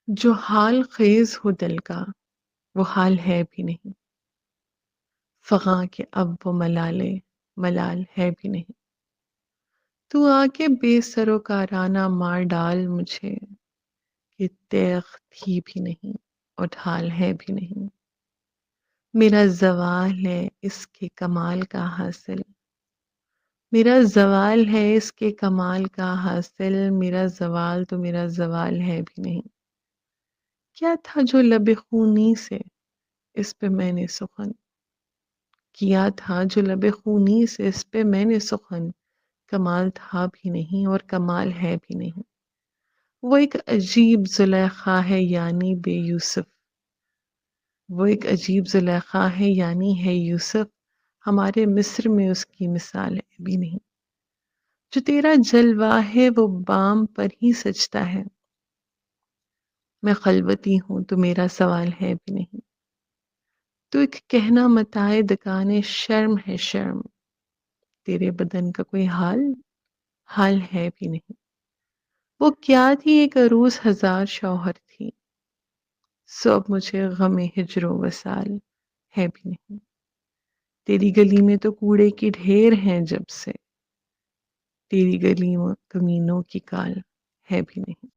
جو حال خیز ہو دل کا وہ حال ہے بھی نہیں، فغاں کے اب وہ ملالے ملال ہے بھی نہیں۔ تو آ کے بے سر و کارانہ مار ڈال مجھے، کہ تیغ تھی بھی نہیں اور ڈھال ہے بھی نہیں۔ میرا زوال ہے اس کے کمال کا حاصل، میرا زوال ہے اس کے کمال کا حاصل، میرا زوال تو میرا زوال ہے بھی نہیں۔ کیا تھا جو لب خونی سے اس پہ میں نے سخن کیا تھا، جو لب خونی سے اس پہ میں نے سخن، کمال تھا بھی نہیں اور کمال ہے بھی نہیں۔ وہ ایک عجیب زلیخا ہے یعنی بے یوسف، وہ ایک عجیب زلیخا ہے یعنی ہے یوسف، ہمارے مصر میں اس کی مثال ہے بھی نہیں۔ جو تیرا جلوہ ہے وہ بام پر ہی سجتا ہے، میں خلوتی ہوں تو میرا سوال ہے بھی نہیں۔ تو ایک کہنا متائے دکانے شرم ہے شرم، تیرے بدن کا کوئی حال ہے بھی نہیں۔ وہ کیا تھی ایک عروس ہزار شوہر تھی، سو اب مجھے غم ہجر و وصال ہے بھی نہیں۔ تیری گلی میں تو کوڑے کی ڈھیر ہیں جب سے، تیری گلی میں کمینوں کی کال ہے بھی نہیں۔